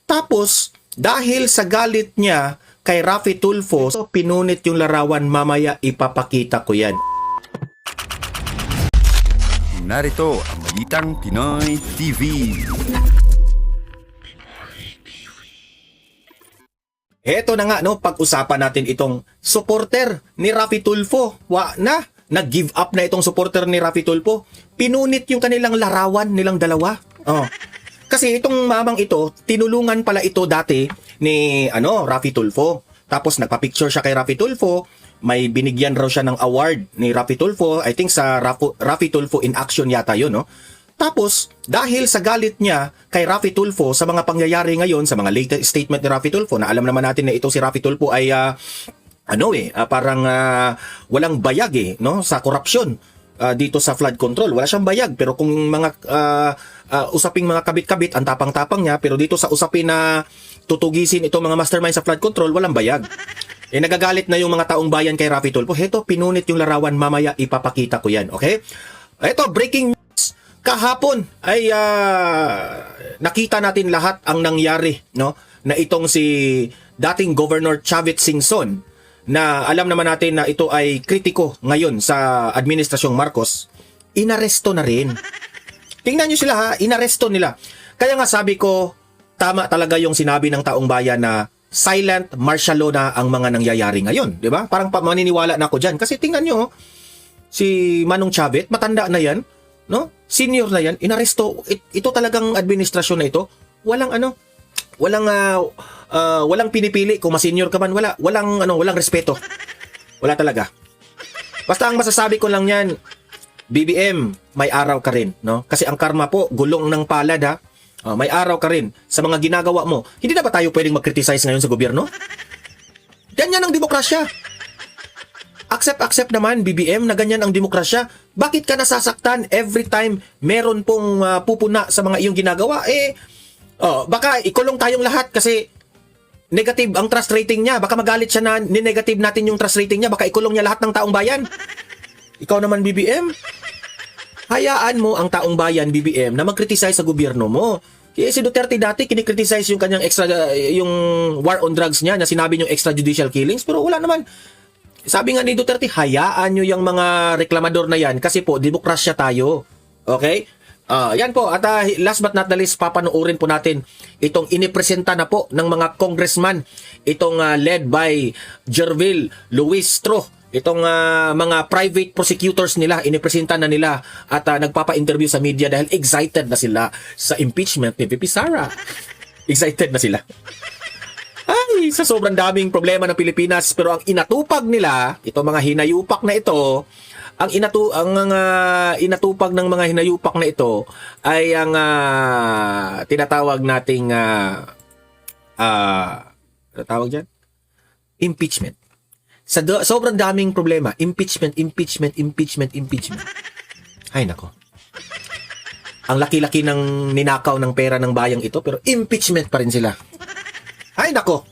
Tapos, dahil sa galit niya kay Raffy Tulfo, so pinunit yung larawan, mamaya ipapakita ko yan. Narito ang Balitang Pinoy TV. Heto na nga, no, pag-usapan natin itong supporter ni Raffy Tulfo. Nag-give up na itong supporter ni Raffy Tulfo. Pinunit yung kanilang larawan nilang dalawa. Oh. Kasi itong mamang ito, tinulungan pala ito dati ni Raffy Tulfo. Tapos nagpa-picture siya kay Raffy Tulfo. May binigyan raw siya ng award ni Raffy Tulfo. I think sa Raffy Tulfo in Action yata yun, no? Tapos, dahil sa galit niya kay Raffy Tulfo sa mga pangyayari ngayon, sa mga latest statement ni Raffy Tulfo, na alam naman natin na ito si Raffy Tulfo ay parang walang bayag no, sa korupsyon dito sa flood control. Wala siyang bayag, pero kung mga usaping mga kabit-kabit, ang tapang-tapang niya, pero dito sa usapin na tutugisin itong mga mastermind sa flood control, walang bayag. Nagagalit na yung mga taong bayan kay Raffy Tulfo. Heto, pinunit yung larawan, mamaya ipapakita ko yan, okay? Heto, breaking news. Kahapon ay nakita natin lahat ang nangyari, no? Na itong si dating Governor Chavit Singson, na alam naman natin na ito ay kritiko ngayon sa Administrasyong Marcos, inaresto na rin. Tingnan nyo sila ha, inaresto nila. Kaya nga sabi ko, tama talaga yung sinabi ng taong bayan na silent martial law na ang mga nangyayari ngayon, di ba? Parang maniniwala na ako dyan. Kasi tingnan nyo, si Manong Chavit, matanda na yan, no? Senior na yan, inaresto. Ito talagang administrasyon na ito, walang pinipili kung ma-senior ka man, walang respeto. Wala talaga. Basta ang masasabi ko lang yan, BBM, may araw ka rin, no? Kasi ang karma po, gulong ng palad ha. May araw ka rin sa mga ginagawa mo. Hindi na ba tayo pwedeng mag-criticize ngayon sa gobyerno? Ganyan ang demokrasya. Accept naman, BBM, na ganyan ang demokrasya. Bakit ka nasasaktan every time meron pong pupuna sa mga iyong ginagawa? Baka ikulong tayong lahat kasi negative ang trust rating niya. Baka magalit siya na ni-negative natin yung trust rating niya. Baka ikulong niya lahat ng taong bayan. Ikaw naman, BBM, hayaan mo ang taong bayan, BBM, na mag-criticize sa gobyerno mo. Kaya si Duterte dati, kinikriticize yung kanyang yung war on drugs niya, na sinabi yung extrajudicial killings, pero wala naman. Sabi nga ni Duterte, hayaan nyo yung mga reklamador na yan kasi po, demokrasya tayo. Okay? Yan po. At last but not the least, papanoorin po natin itong inipresenta na po ng mga congressman, itong led by Jervil Luistro. Itong mga private prosecutors nila, inipresenta na nila at nagpapa-interview sa media dahil excited na sila sa impeachment ni VP Sara. Excited na sila. Ay, sa sobrang daming problema ng Pilipinas, pero ang inatupag nila, itong mga hinayupak na ito, ang inatupag ng mga hinayupak na ito ay ang tinatawag nating tawag dyan? Impeachment. Sa sobrang daming problema, impeachment. Ay nako. Ang laki-laki ng ninakaw ng pera ng bayang ito, pero impeachment pa rin sila. Ay nako.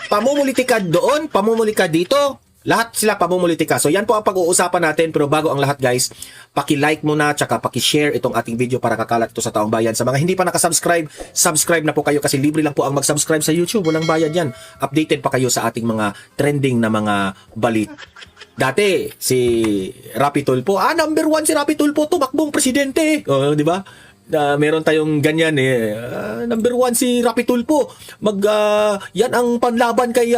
Pamumulitika doon, pamumulitika dito, lahat sila pamumulitika. So yan po ang pag-uusapan natin, pero bago ang lahat guys, paki-like muna tsaka paki-share itong ating video para kakalat ito sa taong bayan. Sa mga hindi pa nakasubscribe, subscribe na po kayo kasi libre lang po ang mag-subscribe sa YouTube. Walang bayad yan. Updated pa kayo sa ating mga trending na mga balit. Dati, si Raffy Tulfo, number 1 si Raffy Tulfo, tumakbong presidente. Di ba? Meron tayong ganyan number 1 si Raffy Tulfo. Yan ang panlaban kay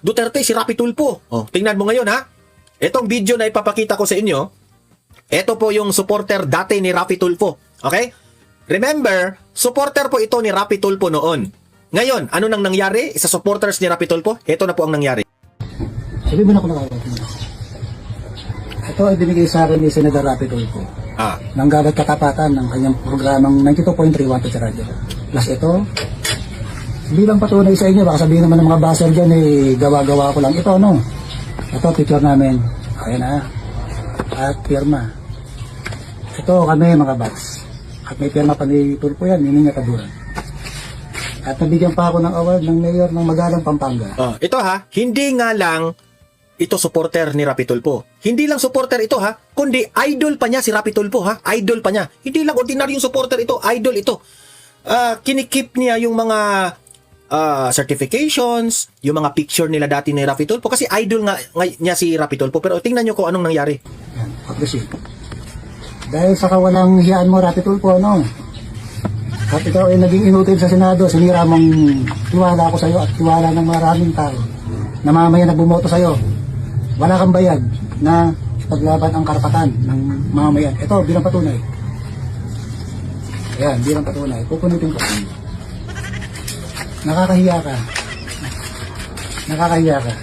Duterte, si Raffy Tulfo. Tingnan mo ngayon ha. Etong video na ipapakita ko sa inyo, ito po yung supporter dati ni Raffy Tulfo. Okay? Remember, supporter po ito ni Raffy Tulfo noon. Ngayon, ano nang nangyari sa supporters ni Raffy Tulfo? Ito na po ang nangyari. Sabi mo na ako nakakita. Ito ay binigay sa akin ni Senator Raffy Tulfo. Nang gagat katapatan ng kanyang programang 92.31 sa radyo. Plus ito, bilang patunay sa inyo, baka sabihin naman ng mga baser dyan, gawa-gawa ko lang ito, no? Ito, picture namin. Ayan na. At pirma. Ito kami, mga bats. At may pirma pa ni Tulfo yan, Nining Kaburan. At nabigyan pa ako ng award ng mayor ng Magalang, Pampanga. Ito ha, hindi nga lang ito supporter ni Raffy Tulfo. Hindi lang supporter ito ha, kundi idol pa niya si Raffy Tulfo ha. Idol pa niya. Hindi lang ordinaryong supporter ito, idol ito. kinikip niya yung mga certifications, yung mga picture nila dati ni Raffy Tulfo kasi idol nga niya si Raffy Tulfo. Pero tingnan nyo kung anong nangyari. Yan, appreciate. Dahil sa kawalang hiyaan mo, Raffy Tulfo, no? At ikaw ay naging inutil sa Senado, sinira mong tiwala ko sa iyo at tiwala ng maraming tao na mamaya nagbumoto sa iyo. Wala kang bayad na paglaban ang karapatan ng mamamayan. Ito, bilang patunay. Ayan, bilang patunay. Pupunitin ko. Nakakahiya ka. Nakakahiya ka.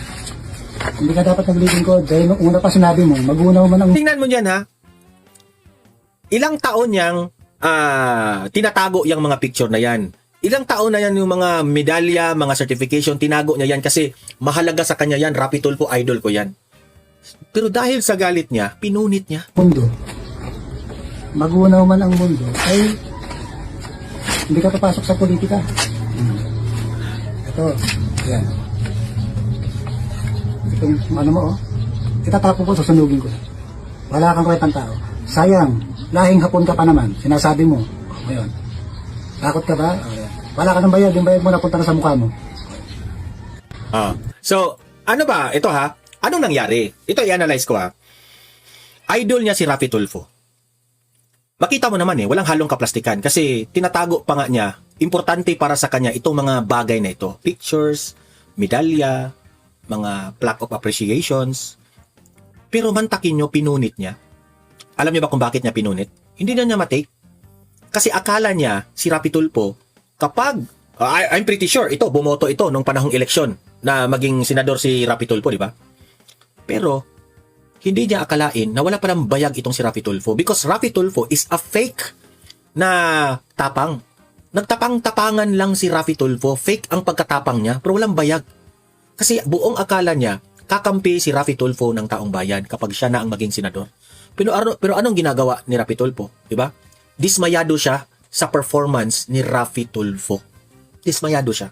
Hindi ka dapat naglilingkod dahil nung una pa sinabi mo, magunaw man ang... Tingnan mo dyan, ha? Ilang taon niyang tinatago yung mga picture na yan. Ilang taon na yan yung mga medalya, mga certification, tinago niya yan kasi mahalaga sa kanya yan. Raffy Tulfo, idol ko yan. Pero dahil sa galit niya, pinunit niya. Mundo. Magunaw man ang mundo, ay hindi ka papasok sa politika. Ito, yan. Itong ano mo, oh. Itatapo ko, susunugin ko. Wala kang kwentang tao. Sayang, lahing hapon ka pa naman. Sinasabi mo. Ngayon, takot ka ba? Ayan. Wala ka ng bayad. Yung bayad mo napunta na sa mukha mo. So, ano ba? Ito ha? Anong nangyari? Ito i-analyze ko ha. Idol niya si Raffy Tulfo. Makita mo naman walang halong kaplastikan kasi tinatago pa nga niya, importante para sa kanya itong mga bagay na ito. Pictures, medalya, mga plaque of appreciations. Pero mantakin nyo, pinunit niya. Alam niyo ba kung bakit niya pinunit? Hindi na niya matake. Kasi akala niya, si Raffy Tulfo, kapag, I'm pretty sure, bumoto ito nung panahong eleksyon na maging senador si Raffy Tulfo, di ba? Pero, hindi niya akalain na wala palang bayag itong si Raffy Tulfo because Raffy Tulfo is a fake na tapang. Nagtapang-tapangan lang si Raffy Tulfo, fake ang pagkatapang niya, pero walang bayag. Kasi buong akala niya, kakampi si Raffy Tulfo ng taong bayan kapag siya na ang maging senador. Pero anong ginagawa ni Raffy Tulfo? Diba? Dismayado siya sa performance ni Raffy Tulfo. Dismayado siya.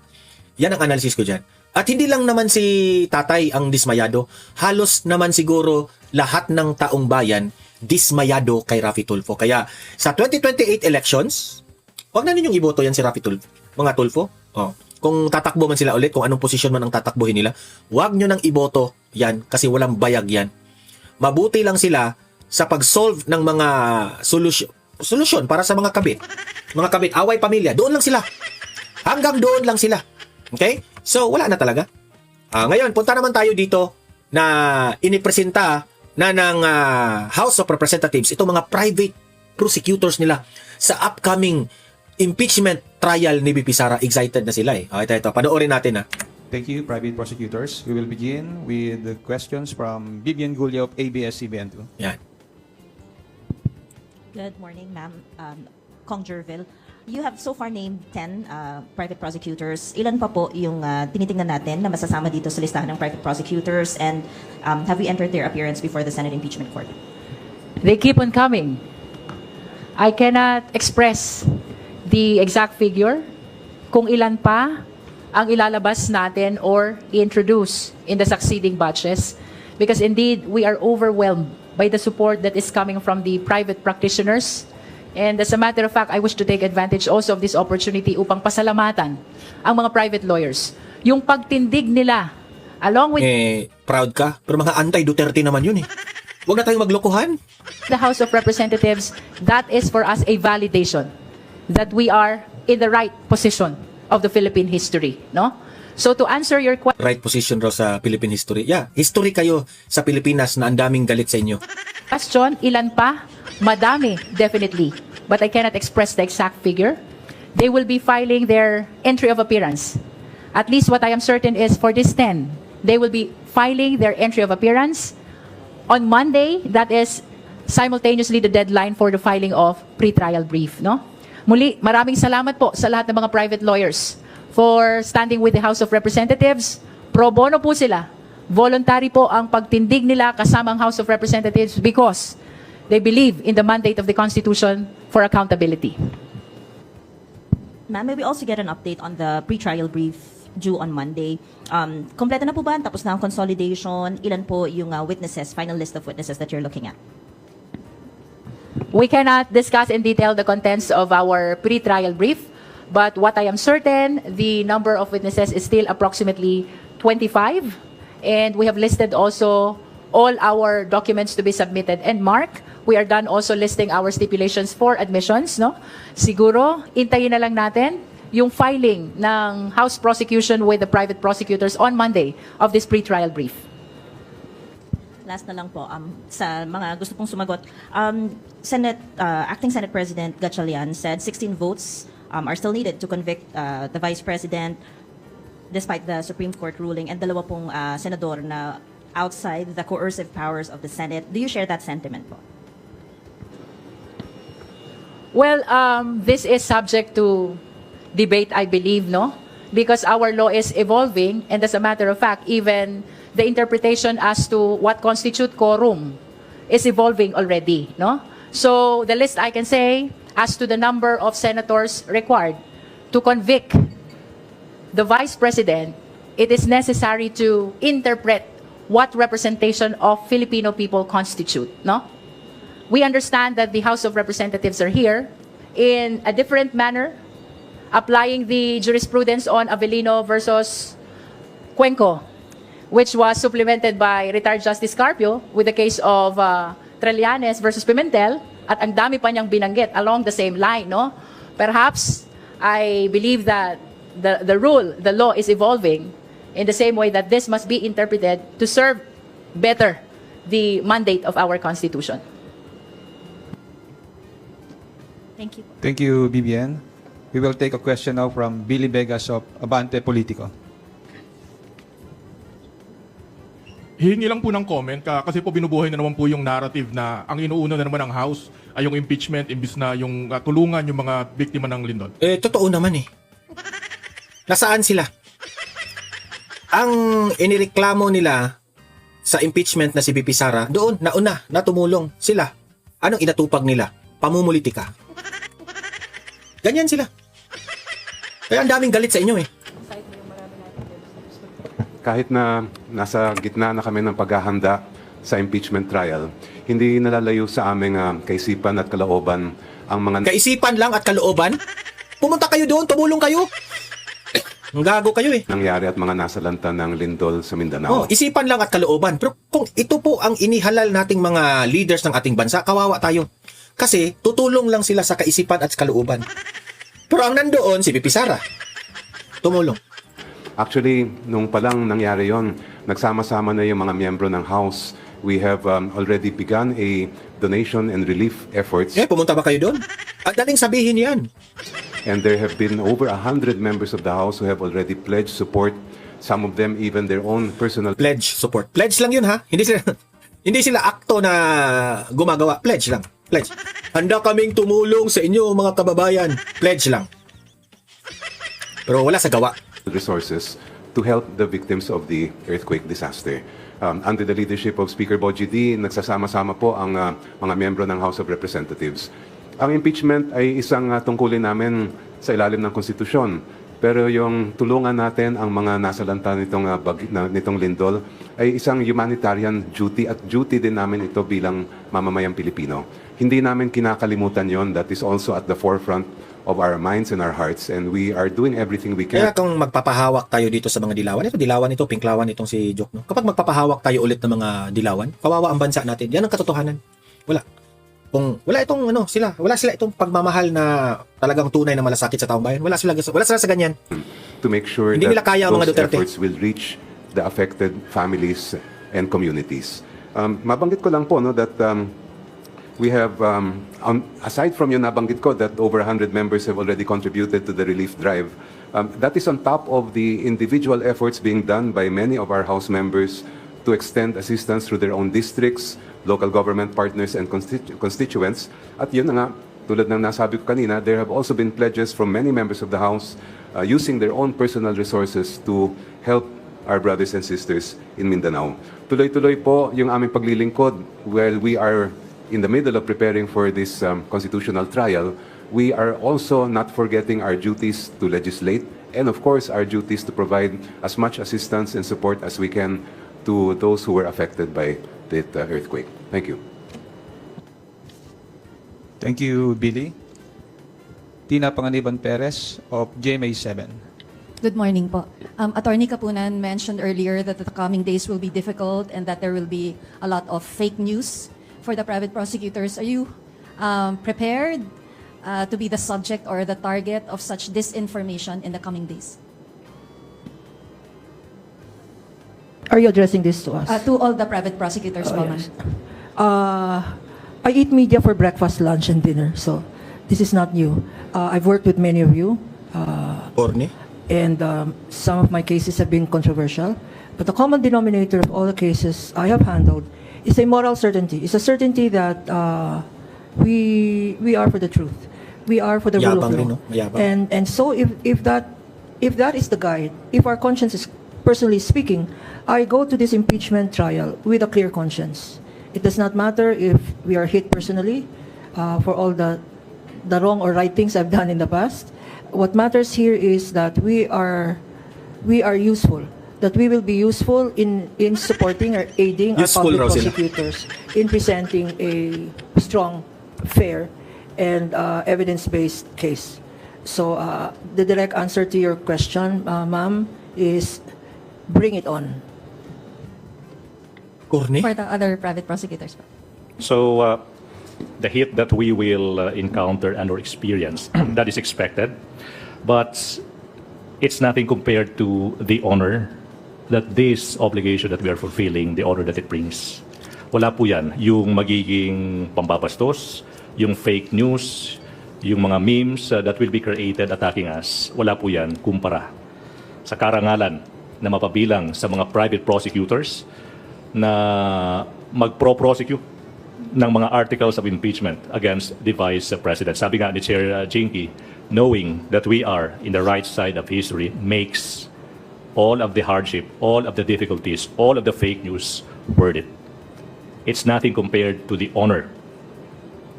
Yan ang analysis ko dyan. At hindi lang naman si tatay ang dismayado. Halos naman siguro lahat ng taong bayan dismayado kay Raffy Tulfo. Kaya sa 2028 elections, huwag na ninyong iboto yan si Raffy Tulfo. Mga Tulfo, kung tatakbo man sila ulit, kung anong posisyon man ang tatakbuhin nila, huwag nyo nang iboto yan kasi walang bayag yan. Mabuti lang sila sa pag-solve ng mga solusyon para sa mga kabit. Mga kabit, away pamilya, doon lang sila. Hanggang doon lang sila. Okay? So, wala na talaga. Ngayon, punta naman tayo dito na inipresenta na ng House of Representatives itong mga private prosecutors nila sa upcoming impeachment trial ni BP Sara. Excited na sila Ito. Panoorin natin Thank you, private prosecutors. We will begin with the questions from Vivian Gulia of ABS-CBN2. Yan. Good morning, ma'am. Kong Jervil. You have so far named 10 private prosecutors. Ilan pa po yung tinitingnan natin na masasama dito sa listahan ng private prosecutors? And have we entered their appearance before the Senate Impeachment Court? They keep on coming. I cannot express the exact figure kung ilan pa ang ilalabas natin or i-introduce in the succeeding batches because indeed we are overwhelmed by the support that is coming from the private practitioners. And as a matter of fact, I wish to take advantage also of this opportunity upang pasalamatan ang mga private lawyers. Yung pagtindig nila, along with proud ka, pero mga anti-Duterte naman yun Huwag na tayong maglokohan. the House of Representatives, that is for us a validation that we are in the right position of the Philippine history, no? So to answer your Right position raw sa Philippine history. Yeah, history kayo sa Pilipinas na ang daming galit sa inyo. question, ilan pa? Madami, definitely. But I cannot express the exact figure. They will be filing their entry of appearance. At least what I am certain is for this 10, they will be filing their entry of appearance on Monday. That is simultaneously the deadline for the filing of pre-trial brief, no? Muli, maraming salamat po sa lahat ng mga private lawyers for standing with the House of Representatives. Pro bono po sila. Voluntary po ang pagtindig nila kasama ang House of Representatives because they believe in the mandate of the Constitution for accountability. Ma'am, may we also get an update on the pre-trial brief due on Monday? Kompleto na po ba? Tapos na ang consolidation? Ilan po yung witnesses, final list of witnesses that you're looking at? We cannot discuss in detail the contents of our pre-trial brief, But what I am certain, the number of witnesses is still approximately 25. And we have listed also all our documents to be submitted. And Mark, we are done also listing our stipulations for admissions, no? Siguro, intayin na lang natin yung filing ng House prosecution with the private prosecutors on Monday of this pre-trial brief. Last na lang po, sa mga gusto pong sumagot. Acting Senate President Gatchalian said 16 votes are still needed to convict the Vice President despite the Supreme Court ruling, and dalawa pong senador na outside the coercive powers of the Senate. Do you share that sentiment po? Well, this is subject to debate, I believe, no? Because our law is evolving, and as a matter of fact, even the interpretation as to what constitute quorum is evolving already, no? So the list I can say as to the number of senators required to convict the Vice President, it is necessary to interpret what representation of Filipino people constitute, no? We understand that the House of Representatives are here in a different manner, applying the jurisprudence on Avellino versus Cuenco, which was supplemented by retired Justice Carpio with the case of Trillanes versus Pimentel, at ang dami pa niyang binanggit along the same line, no? Perhaps, I believe that the law is evolving in the same way that this must be interpreted to serve better the mandate of our Constitution. Thank you po. Thank you, BBN. We will take a question now from Billy Vegas of Abante Politico. Hihingi lang po ng comment kasi po binubuhay na naman po yung narrative na ang inuuna na naman ng House ay yung impeachment imbis na yung tulungan yung mga biktima ng lindol. Totoo naman eh. Nasaan sila? Ang inireklamo nila sa impeachment na si BP Sara, doon, nauna, natumulong sila. Anong inatupag nila? Pamumulitika. Ganyan sila. Kaya ang daming galit sa inyo eh. Kahit na nasa gitna na kami ng paghahanda sa impeachment trial, hindi nalalayo sa aming kaisipan at kalooban ang mga Kaisipan lang at kalooban? Pumunta kayo doon, tumulong kayo. Ang gago kayo eh. nangyari at mga nasalanta ng lindol sa Mindanao. Oh, isipan lang at kalooban. Pero kung ito po ang inihalal nating mga leaders ng ating bansa, kawawa tayo. Kasi tutulong lang sila sa kaisipan at kalooban. Pero ang nandoon, si BP Sara. Tumulong. Actually, nung palang nangyari yon, nagsama-sama na yung mga miyembro ng House. We have already begun a donation and relief efforts. Pumunta ba kayo doon? At daling sabihin yan. And there have been over 100 members of the House who have already pledged support. Some of them even their own personal Pledge support. Pledge lang yun ha. Hindi sila, hindi sila akto na gumagawa. Pledge lang. Pledge. Handa kaming tumulong sa inyo mga kababayan. Pledge lang. Pero wala sa gawa. resources to help the victims of the earthquake disaster. Under the leadership of Speaker Bogie D, nagsasama-sama po ang mga miyembro ng House of Representatives. Ang impeachment ay isang tungkulin namin sa ilalim ng konstitusyon. Pero yung tulungan natin ang mga nasalanta nitong lindol ay isang humanitarian duty at duty din namin ito bilang mamamayang Pilipino. Hindi namin kinakalimutan yon. That is also at the forefront of our minds and our hearts, and we are doing everything we can. Kaya kung magpapahawak tayo dito sa mga dilawan, ito dilawan ito, pinklawan itong si Joke, no? Kapag magpapahawak tayo ulit ng mga dilawan, kawawa ang bansa natin. Yan ang katotohanan. Wala. Kung wala itong wala sila itong pagmamahal na talagang tunay na malasakit sa taong bayan. Wala sila sa ganyan. To make sure Hindi nila that kaya ang mga those Duterte. efforts will reach the affected families and communities. Mabanggit ko lang po that we have, aside from yung nabanggit ko that over 100 members have already contributed to the relief drive, that is on top of the individual efforts being done by many of our House members to extend assistance through their own districts, local government partners, and constituents. At yun na nga, tulad ng nasabi ko kanina, there have also been pledges from many members of the House using their own personal resources to help our brothers and sisters in Mindanao. Tuloy-tuloy po yung aming paglilingkod while we are in the middle of preparing for this constitutional trial. We are also not forgetting our duties to legislate and of course our duties to provide as much assistance and support as we can to those who were affected by that earthquake. Thank you. Thank you, Billy. Tina Panganiban Perez of GMA 7. Good morning po. Attorney Kapunan mentioned earlier that the coming days will be difficult and that there will be a lot of fake news for the private prosecutors. Are you prepared to be the subject or the target of such disinformation in the coming days? Are you addressing this to us? To all the private prosecutors po, ma'am. Yes. I eat media for breakfast, lunch, and dinner, so this is not new. I've worked with many of you, Corny? and some of my cases have been controversial. But the common denominator of all the cases I have handled is a moral certainty. It's a certainty that we are for the truth. We are for the rule of Yabang rin, law. no? Mayabang. And so if that is the guide, if our conscience is personally speaking, I go to this impeachment trial with a clear conscience. It does not matter if we are hit personally for all the wrong or right things I've done in the past. What matters here is that we are useful. That we will be useful in supporting or aiding our Useful public raw sila. prosecutors in presenting a strong, fair, and evidence-based case. So the direct answer to your question, ma'am, is bring it on. Corny? For the other private prosecutors po. So the hit that we will encounter and or experience, that is expected. But it's nothing compared to the honor that this obligation that we are fulfilling, the honor that it brings. Wala po yan. Yung magiging pambabastos, yung fake news, yung mga memes that will be created attacking us, wala po yan kumpara sa karangalan na mapabilang sa mga private prosecutors na magpro-prosecute ng mga articles of impeachment against the Vice President. Sabi nga ni Chair Jinky, knowing that we are in the right side of history makes all of the hardship, all of the difficulties, all of the fake news worth it. It's nothing compared to the honor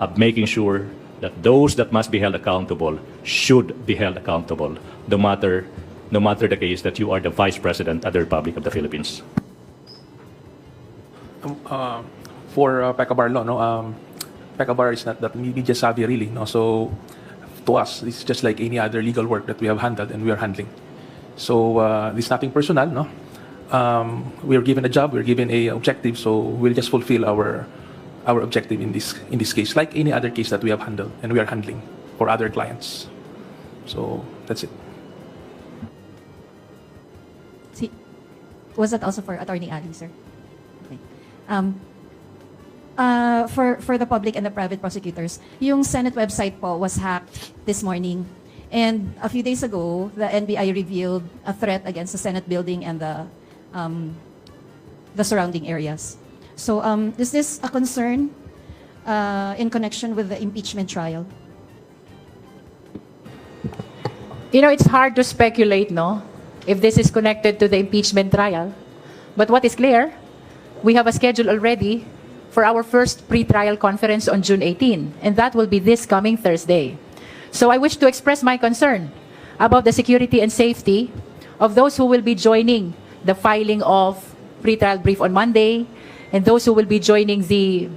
of making sure that those that must be held accountable should be held accountable, no matter the case that you are the Vice President of the Republic of the Philippines. For PECABAR law, no, PECABAR is not that media savvy really, no. So to us, it's just like any other legal work that we have handled and we are handling. So this is nothing personal, no. We are given a job, we are given a objective, so we'll just fulfill our objective in this case, like any other case that we have handled and we are handling for other clients. So that's it. Was that also for Attorney Ali, sir? Okay. For the public and the private prosecutors, yung Senate website po was hacked this morning. And a few days ago, the NBI revealed a threat against the Senate building and the surrounding areas. So is this a concern in connection with the impeachment trial? You know, it's hard to speculate, no, if this is connected to the impeachment trial. But what is clear, we have a schedule already for our first pre-trial conference on June 18, and that will be this coming Thursday. So I wish to express my concern about the security and safety of those who will be joining the filing of pre-trial brief on Monday, and those who will be joining the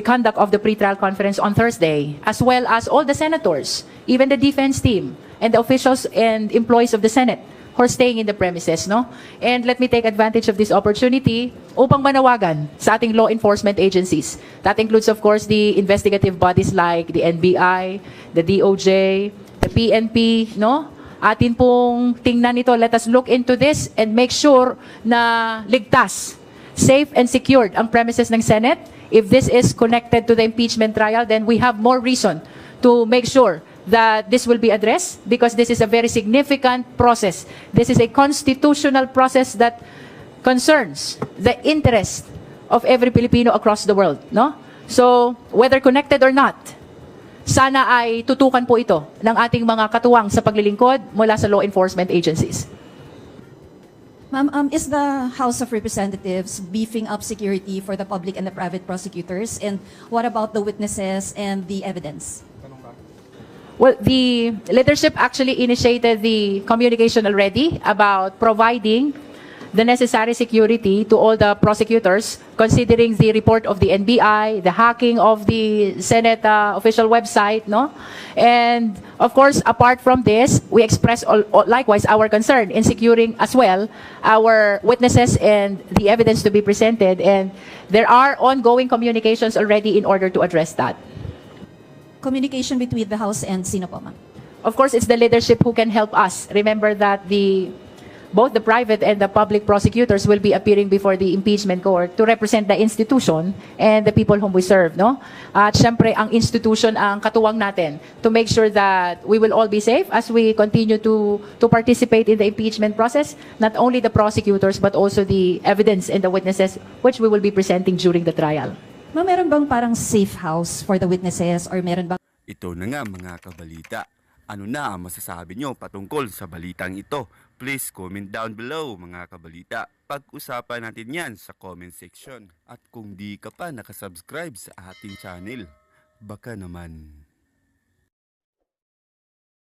conduct of the pre-trial conference on Thursday, as well as all the senators, even the defense team, and the officials and employees of the Senate who are staying in the premises, no? And let me take advantage of this opportunity upang manawagan sa ating law enforcement agencies. That includes, of course, the investigative bodies like the NBI, the DOJ, the PNP, no? Atin pong tingnan ito. Let us look into this and make sure na ligtas, safe and secured ang premises ng Senate. If this is connected to the impeachment trial, then we have more reason to make sure that this will be addressed, because this is a very significant process. This is a constitutional process that concerns the interest of every Filipino across the world, no? So, whether connected or not, sana ay tutukan po ito ng ating mga katuwang sa paglilingkod mula sa law enforcement agencies. Ma'am, is the House of Representatives beefing up security for the public and the private prosecutors? And what about the witnesses and the evidence? Well, the leadership actually initiated the communication already about providing the necessary security to all the prosecutors, considering the report of the NBI, the hacking of the Senate official website, no? And of course, apart from this, we express likewise our concern in securing as well our witnesses and the evidence to be presented. And there are ongoing communications already in order to address that. Communication between the House and sino po, ma'am? Of course, it's the leadership who can help us. Remember that both the private and the public prosecutors will be appearing before the impeachment court to represent the institution and the people whom we serve, no? At syempre, ang institution ang katuwang natin to make sure that we will all be safe as we continue to participate in the impeachment process, not only the prosecutors but also the evidence and the witnesses which we will be presenting during the trial. Ma'am, meron bang parang safe house for the witnesses or meron bang Ito na nga mga kabalita. Ano na ang masasabi nyo patungkol sa balitang ito? Please comment down below mga kabalita. Pag-usapan natin yan sa comment section. At kung di ka pa nakasubscribe sa ating channel, baka naman